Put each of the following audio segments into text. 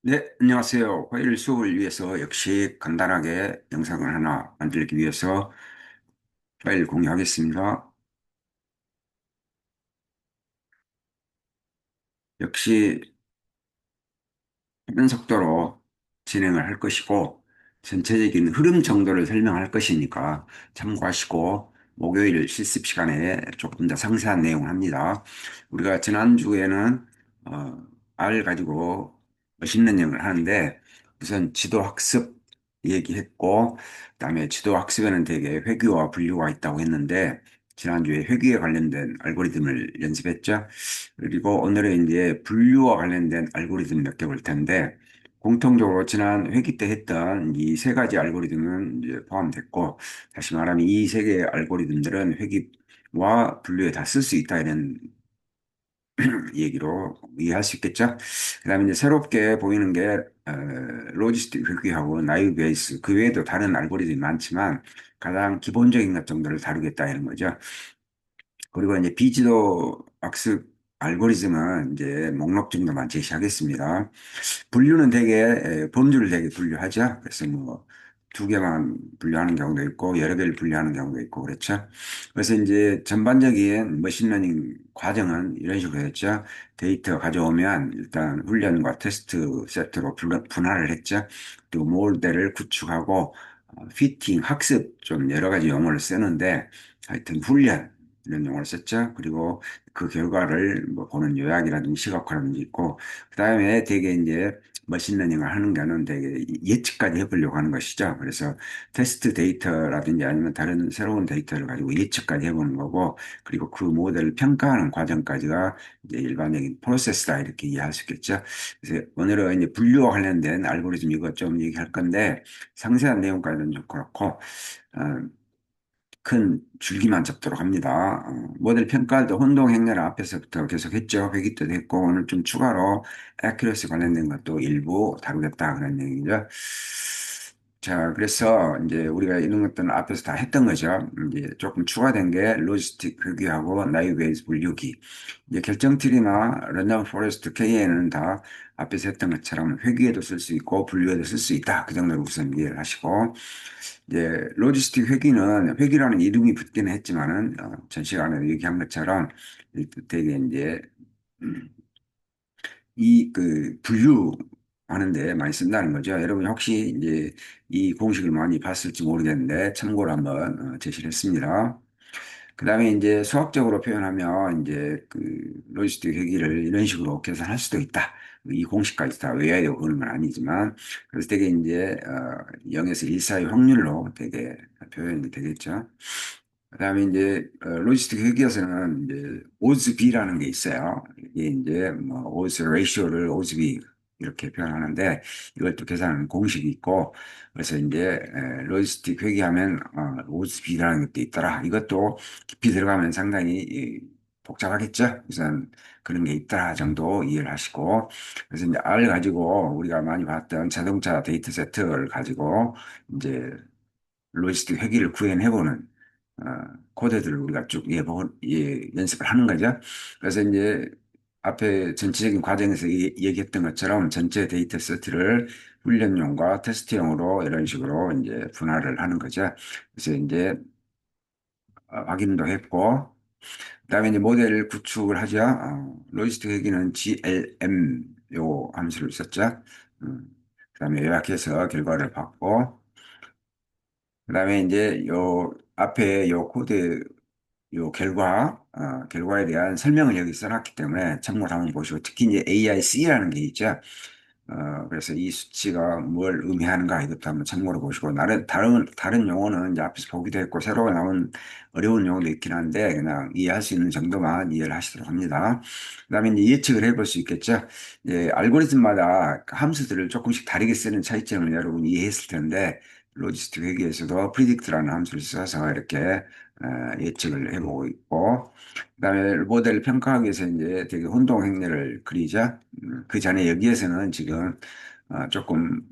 네, 안녕하세요. 화요일 수업을 위해서 역시 간단하게 영상을 하나 만들기 위해서 파일 공유하겠습니다. 역시 빠른 속도로 진행을 할 것이고 전체적인 흐름 정도를 설명할 것이니까 참고하시고 목요일 실습 시간에 조금 더 상세한 내용을 합니다. 우리가 지난주에는 어, R 가지고 머신러닝을 하는데 우선 지도학습 얘기했고 그다음에 지도학습에는 되게 회귀와 분류가 있다고 했는데 지난주에 회귀에 관련된 알고리즘을 연습했죠. 그리고 오늘은 이제 분류와 관련된 알고리즘 몇 개 볼 텐데, 공통적으로 지난 회기 때 했던 이 세 가지 알고리즘은 이제 포함됐고, 다시 말하면 이 세 개의 알고리즘들은 회기와 분류에 다 쓸 수 있다 이런 얘기로 이해할 수 있겠죠. 그다음에 이제 새롭게 보이는 게 로지스틱 회귀하고 나이브 베이스 그 외에도 다른 알고리즘이 많지만 가장 기본적인 것 정도를 다루겠다 이런 거죠. 그리고 이제 비지도 학습 알고리즘은 이제 목록 정도만 제시하겠습니다. 분류는 되게 범주를 되게 분류하죠. 그래서 뭐 두 개만 분류하는 경우도 있고 여러 개를 분류하는 경우도 있고 그렇죠. 그래서 이제 전반적인 머신러닝 과정은 이런 식으로 했죠. 데이터 가져오면 일단 훈련과 테스트 세트로 분할을 했죠. 또 모델을 구축하고 피팅, 학습 좀 여러 가지 용어를 쓰는데 하여튼 훈련 이런 용어를 썼죠. 그리고 그 결과를 뭐 보는 요약이라든지 시각화라든지 있고 그다음에 되게 이제 머신러닝을 하는 거는 되게 예측까지 해보려고 하는 것이죠. 그래서 테스트 데이터라든지 아니면 다른 새로운 데이터를 가지고 예측까지 해보는 거고, 그리고 그 모델을 평가하는 과정까지가 이제 일반적인 프로세스다 이렇게 이해할 수 있겠죠. 그래서 오늘은 이제 분류와 관련된 알고리즘 이것 좀 얘기할 건데, 상세한 내용까지는 좀 그렇고, 큰 줄기만 잡도록 합니다. 모델 평가할 때 혼동 행렬을 앞에서부터 계속 했죠. 회기 때도 했고, 오늘 좀 추가로 액큐러시 관련된 것도 일부 다루겠다 그런 얘기죠. 자, 그래서 이제 우리가 이런 것들은 앞에서 다 했던 거죠. 이제 조금 추가된 게 로지스틱 회귀하고 나이베이스 분류기. 이제 결정트리나 랜덤 포레스트 KN은 다 앞에서 했던 것처럼 회귀에도 쓸 수 있고 분류에도 쓸 수 있다. 그 정도로 우선 이해를 하시고. 이제 로지스틱 회기는 회기라는 이름이 붙기는 했지만은 전 시간에 얘기한 것처럼 되게 이제 음, 이그 분류하는데 많이 쓴다는 거죠. 여러분 혹시 이제 이 공식을 많이 봤을지 모르겠는데 참고로 한번 제시를 했습니다. 그다음에 이제 수학적으로 표현하면 이제 그 로지스틱 회기를 이런 식으로 계산할 수도 있다. 이 공식까지 다 외워야 되고 그런 건 아니지만 그래서 되게 이제 0에서 1 사이 확률로 되게 표현이 되겠죠. 그다음에 이제 로지스틱 회계에서는 이제 오즈비라는 게 있어요. 이게 이제 뭐 오즈 레이쇼를 오즈비 이렇게 표현하는데 이걸 또 계산하는 공식이 있고 그래서 이제 로지스틱 회계하면 오즈비라는 것도 있더라. 이것도 깊이 들어가면 상당히 복잡하겠죠. 우선 그런 게 있다 정도 이해를 하시고 그래서 이제 R 가지고 우리가 많이 봤던 자동차 데이터 세트를 가지고 이제 로지스틱 회계를 구현해보는 어, 코드들을 우리가 쭉 연습을 하는 거죠. 그래서 이제 앞에 전체적인 과정에서 얘기했던 것처럼 전체 데이터 세트를 훈련용과 테스트용으로 이런 식으로 이제 분할을 하는 거죠. 그래서 이제 확인도 했고, 그다음에 이제 모델 구축을 하죠. 로지스틱 회계는 GLM 요 함수를 썼죠. 그다음에 요약해서 결과를 받고, 그다음에 이제 요 앞에 요 코드 요 결과에 대한 설명을 여기 써놨기 때문에 참고를 한번 보시고 특히 이제 AIC라는 게 있죠. 그래서 이 수치가 뭘 의미하는가 이것도 한번 참고로 보시고 다른 용어는 이제 앞에서 보기도 했고 새로 나온 어려운 용어도 있긴 한데 그냥 이해할 수 있는 정도만 이해를 하시도록 합니다. 그다음에 이제 예측을 해볼 수 있겠죠. 알고리즘마다 함수들을 조금씩 다르게 쓰는 차이점을 여러분 이해했을 텐데 로지스틱 회계에서도 프리딕트라는 함수를 써서 이렇게 예측을 해보고 있고, 그다음에 모델을 평가하기 위해서 이제 되게 혼동 행렬을 그리자. 그 전에 여기에서는 지금 조금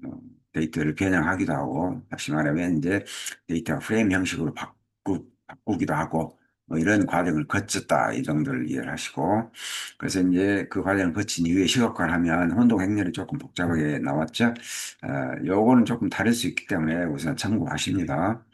데이터를 변형하기도 하고, 다시 말하면 이제 데이터 프레임 형식으로 바꾸기도 하고, 뭐 이런 과정을 거쳤다 이 정도를 이해를 하시고 그래서 이제 그 과정을 거친 이후에 시각화를 하면 혼동 행렬이 조금 복잡하게 나왔죠. 요거는 조금 다를 수 있기 때문에 우선 참고하십니다.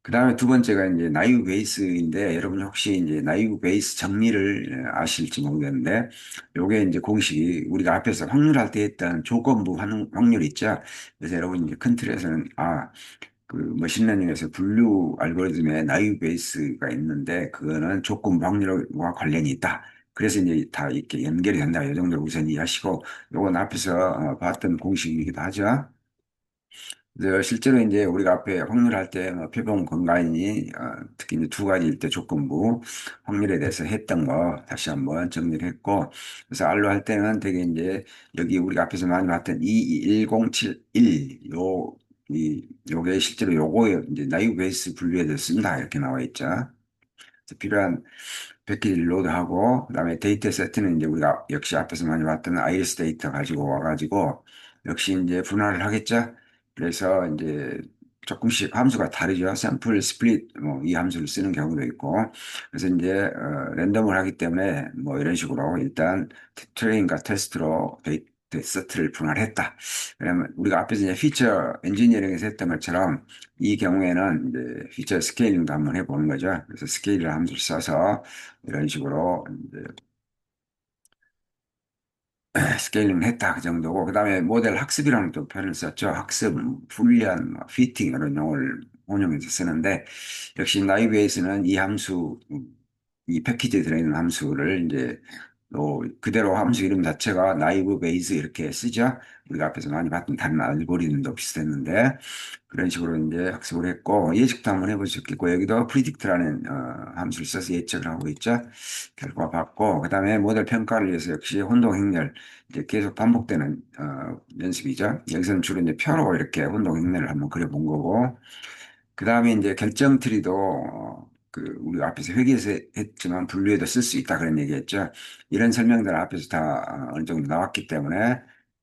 그 다음에 두 번째가 이제 나이브 베이스인데 여러분 혹시 이제 나이브 베이스 정리를 아실지 모르겠는데 요게 이제 공식이 우리가 앞에서 확률할 때 했던 조건부 확률 있죠. 그래서 여러분 이제 큰 틀에서는 그 머신러닝에서 분류 알고리즘에 나이브 베이스가 있는데 그거는 조건부 확률과 관련이 있다. 그래서 이제 다 이렇게 연결이 된다. 이 정도로 우선 이해하시고 요건 앞에서 봤던 공식이기도 하죠. 실제로 이제 우리가 앞에 확률할 때뭐 표본 건강이 특히 이제 두 가지일 때 조건부 확률에 대해서 했던 거 다시 한번 정리를 했고 그래서 R로 할 때는 되게 이제 여기 우리가 앞에서 많이 봤던 21071 요게 실제로 요거에 이제 나이브 베이스 분류에 대해서 쓴다 이렇게 나와 있죠. 그래서 필요한 패키지를 로드하고 그다음에 데이터 세트는 이제 우리가 역시 앞에서 많이 봤던 아이리스 데이터 가지고 와가지고 역시 이제 분할을 하겠죠. 그래서 이제 조금씩 함수가 다르죠. 샘플 스플릿 뭐 이 함수를 쓰는 경우도 있고 그래서 이제 랜덤을 하기 때문에 뭐 이런 식으로 일단 트레인과 테스트로 데이터 세트를 분할했다. 그러면 우리가 앞에서 이제 피처 엔지니어링에서 했던 것처럼 이 경우에는 이제 피처 스케일링도 한번 해보는 거죠. 그래서 스케일을 함수를 써서 이런 식으로 이제 스케일링 했다 그 정도고 그다음에 모델 학습이라는 또 표현을 썼죠. 학습, 훈련, 피팅 이런 용어를 혼용해서 쓰는데 역시 나이브에이스는 이 함수 이 패키지에 들어있는 함수를 이제 또 그대로 함수 이름 자체가 나이브 베이스 이렇게 쓰죠. 우리가 앞에서 많이 봤던 다른 알고리즘도 비슷했는데 그런 식으로 이제 학습을 했고 예측도 한번 해볼 수 있겠고 여기도 프리딕트라는 함수를 써서 예측을 하고 있죠. 결과 봤고 그다음에 모델 평가를 위해서 역시 혼동 행렬 이제 계속 반복되는 연습이죠. 여기서는 주로 이제 표로 이렇게 혼동 행렬을 한번 그려본 거고 그다음에 이제 결정 트리도 그 우리가 앞에서 회계에서 했지만 분류에도 쓸 수 있다 그런 얘기했죠. 이런 설명들 앞에서 다 어느 정도 나왔기 때문에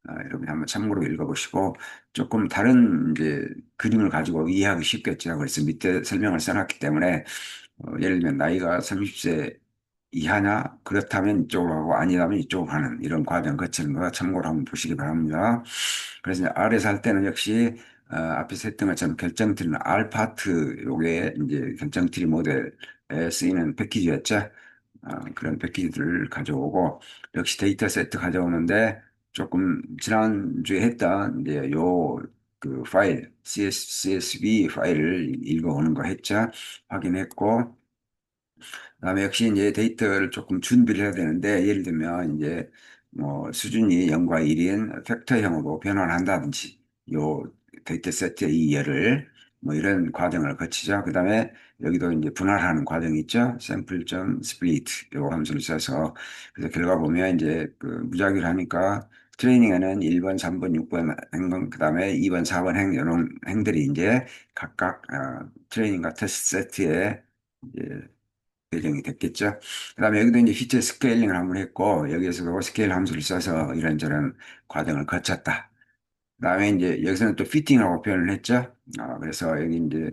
여러분이 한번 참고로 읽어보시고 조금 다른 이제 그림을 가지고 이해하기 쉽겠죠. 그래서 밑에 설명을 써놨기 때문에 예를 들면 나이가 30세 이하냐? 그렇다면 이쪽으로 하고 아니라면 이쪽으로 하는 이런 과정 거치는 거 참고로 한번 보시기 바랍니다. 그래서 이제 R에서 할 때는 역시 앞에서 했던 것처럼 결정트리는 R 파트 요게 이제 결정트리 모델에 쓰이는 패키지였죠. 그런 패키지들을 가져오고 역시 데이터 세트 가져오는데 조금 지난주에 했던 이제 요 그 파일 CSV 파일을 읽어오는 거 했죠. 확인했고 그다음에 역시 이제 데이터를 조금 준비를 해야 되는데 예를 들면 이제 뭐 수준이 0과 1인 팩터형으로 변환을 한다든지 요 데이터 세트의 이 예를 뭐 이런 과정을 거치죠. 그다음에 여기도 이제 분할하는 과정이 있죠. 샘플.점 스플리트 요 함수를 써서 그래서 결과 보면 이제 그 무작위를 하니까 트레이닝에는 1번, 3번, 6번 행동 그다음에 2번, 4번 행 이런 행들이 이제 각각 트레이닝과 테스트 세트에 이제 배정이 됐겠죠. 그다음에 여기도 이제 피처 스케일링을 한번 했고 여기에서도 스케일 함수를 써서 이런저런 과정을 거쳤다. 그다음에 이제 여기서는 또 피팅하고 표현을 했죠. 그래서 여기 이제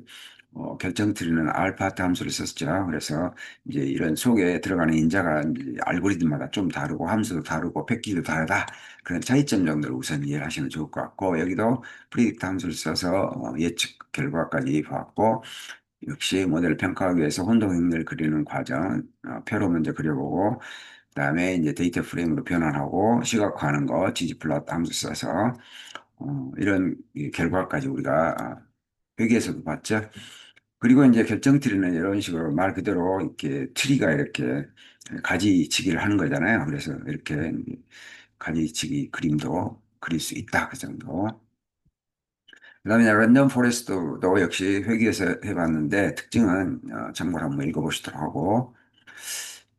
결정 트리는 알파트 함수를 썼죠. 그래서 이제 이런 속에 들어가는 인자가 이제 알고리즘마다 좀 다르고 함수도 다르고 패키지도 다르다. 그런 차이점 정도를 우선 이해를 하시면 좋을 것 같고 여기도 프리딕트 함수를 써서 예측 결과까지 봤고 역시 모델을 평가하기 위해서 혼동행렬 그리는 과정, 표로 먼저 그려보고, 그다음에 이제 데이터 프레임으로 변환하고 시각화하는 거, ggplot 함수 써서 이런 이 결과까지 우리가 회계에서도 봤죠. 그리고 이제 결정트리는 이런 식으로 말 그대로 이렇게 트리가 이렇게 가지치기를 하는 거잖아요. 그래서 이렇게 가지치기 그림도 그릴 수 있다. 그 정도. 그다음에 랜덤 포레스트도 역시 회계에서 해봤는데 특징은 참고로 한번 읽어보시도록 하고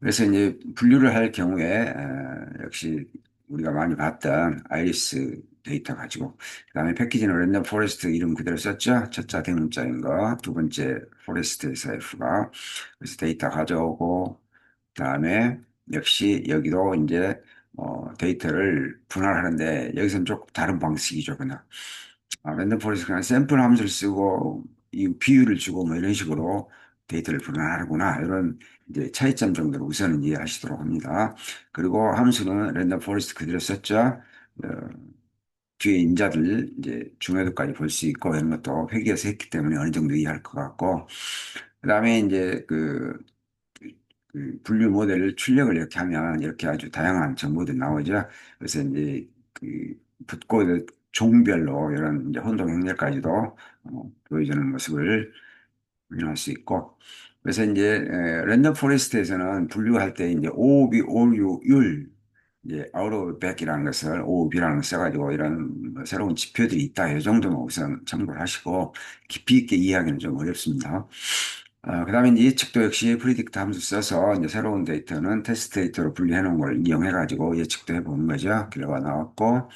그래서 이제 분류를 할 경우에 역시 우리가 많이 봤던 아이리스 데이터 가지고 그다음에 패키지는 랜덤 포레스트 이름 그대로 썼죠. 첫자 대문자인 거, 두 번째 포레스트에서 F가 그래서 데이터 가져오고 그다음에 역시 여기도 이제 데이터를 분할하는데 여기서는 조금 다른 방식이죠. 그냥 랜덤 포레스트 그냥 샘플 함수를 쓰고 이 비율을 주고 뭐 이런 식으로 데이터를 분할하구나. 이런 이제 차이점 정도로 우선은 이해하시도록 합니다. 그리고 함수는 랜덤 포레스트 그대로 썼죠. 어, 뒤에 인자들 이제 중요도까지 볼 수 있고 이런 것도 회계에서 했기 때문에 어느 정도 이해할 것 같고 그다음에 이제 그 분류 모델을 출력을 이렇게 하면 이렇게 아주 다양한 정보들이 나오죠. 그래서 이제 그 붓고 종별로 이런 이제 혼동 행렬까지도 보여주는 모습을 확인할 수 있고 그래서 이제 랜덤 포레스트에서는 분류할 때 이제 오비 오류율 이제 out of back이라는 것을 OOB라는 걸 써가지고 이런 뭐 새로운 지표들이 있다. 이 정도만 우선 참고를 하시고 깊이 있게 이해하기는 좀 어렵습니다. 그다음에 이제 예측도 역시 프리딕트 함수 써서 이제 새로운 데이터는 테스트 데이터로 분리해 놓은 걸 이용해가지고 예측도 해보는 거죠. 결과가 나왔고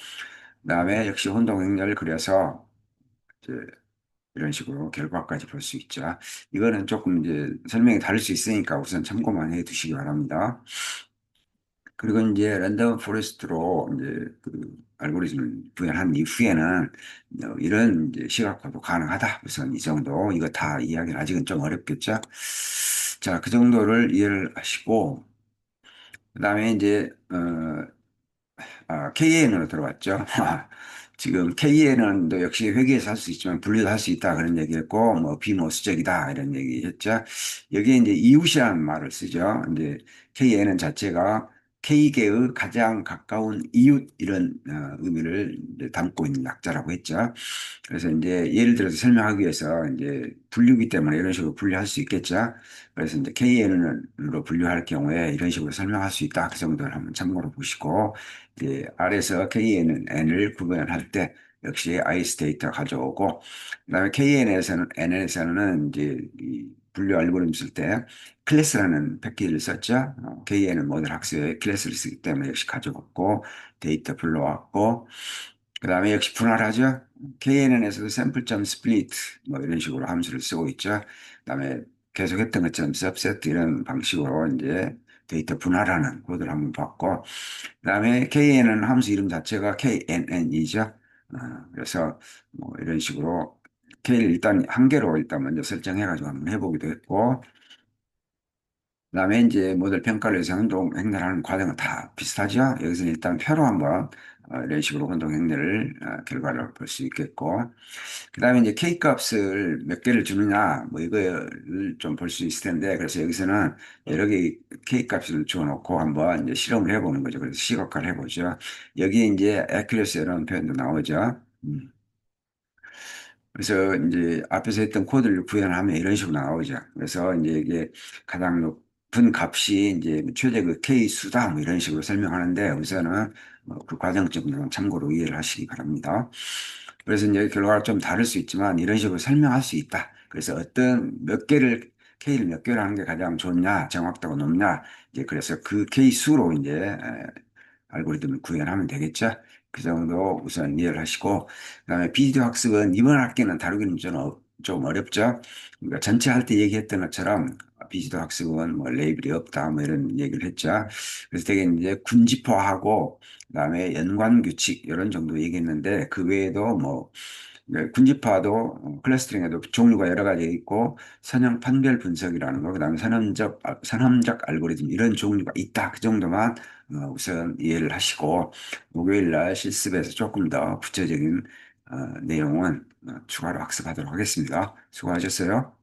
그다음에 역시 혼동 행렬을 그려서 이제 이런 식으로 결과까지 볼 수 있죠. 이거는 조금 이제 설명이 다를 수 있으니까 우선 참고만 해 두시기 바랍니다. 그리고 이제 랜덤 포레스트로 이제 그 알고리즘을 구현한 이후에는 이런 이제 시각화도 가능하다. 우선 이 정도 이거 다 이야기는 아직은 좀 어렵겠죠. 자, 그 정도를 이해를 하시고 그다음에 이제 KN으로 들어왔죠. 지금 KN은 역시 회계에서 할 수 있지만 분리도 할 수 있다 그런 얘기했고 뭐 비모수적이다 이런 얘기했죠. 여기에 이제 이웃이라는 말을 쓰죠. 이제 KN은 자체가 K계의 가장 가까운 이웃 이런 의미를 이제 담고 있는 약자라고 했죠. 그래서 이제 예를 들어서 설명하기 위해서 이제 분류기 때문에 이런 식으로 분류할 수 있겠죠. 그래서 이제 KN으로 분류할 경우에 이런 식으로 설명할 수 있다. 그 정도를 한번 참고로 보시고 이제 R에서 KN을 구분할 때 역시 아이스 데이터 가져오고 그다음에 N에서는 이제 이 분류 알고리즘 쓸 때 클래스라는 패키지를 썼죠. KN은 모델 학습에 클래스를 쓰기 때문에 역시 가져왔고 데이터 불러왔고 그다음에 역시 분할하죠. KNN에서도 샘플점 스플리트 뭐 이런 식으로 함수를 쓰고 있죠. 그다음에 계속 했던 것처럼 सब세트 이런 방식으로 이제 데이터 분할하는 코드를 한번 봤고 그다음에 KNN 함수 이름 자체가 KNN이죠. 그래서 뭐 이런 식으로 K를 일단 한 개로 일단 먼저 설정해가지고 한번 해보기도 했고 그다음에 이제 모델 평가를 위해서 운동 행렬 하는 과정은 다 비슷하죠. 여기서는 일단 표로 한번 이런 식으로 운동 행렬을 결과를 볼 수 있겠고 그다음에 이제 K 값을 몇 개를 주느냐 뭐 이거를 좀 볼 수 있을 텐데 그래서 여기서는 여러 개 K 값을 주어놓고 한번 이제 실험을 해보는 거죠. 그래서 시각화를 해보죠. 여기에 이제 accuracy 이런 표현도 나오죠. 그래서 이제 앞에서 했던 코드를 구현하면 이런 식으로 나오죠. 그래서 이제 이게 가장 높은 값이 이제 최대 그 K 수다 뭐 이런 식으로 설명하는데 우선은 뭐그 과정 좀 참고로 이해를 하시기 바랍니다. 그래서 이제 결과가 좀 다를 수 있지만 이런 식으로 설명할 수 있다. 그래서 어떤 몇 개를 K를 몇 개를 하는 게 가장 좋냐, 정확도가 높냐, 이제 그래서 그 K 수로 이제 알고리즘을 구현하면 되겠죠. 그 정도 우선 이해를 하시고, 그다음에 비디오 학습은 이번 학기는 다루기는 좀 어렵죠. 그러니까 전체 할 때 얘기했던 것처럼 비디오 학습은 뭐 레이블이 없다 뭐 이런 얘기를 했죠. 그래서 되게 이제 군집화하고 그다음에 연관 규칙 이런 정도 얘기했는데 그 외에도 뭐 네, 군집화도 클러스터링에도 종류가 여러 가지 있고 선형 판별 분석이라는 거, 그다음에 선험적 알고리즘 이런 종류가 있다. 그 정도만 우선 이해를 하시고 목요일 날 실습에서 조금 더 구체적인 내용은 추가로 학습하도록 하겠습니다. 수고하셨어요.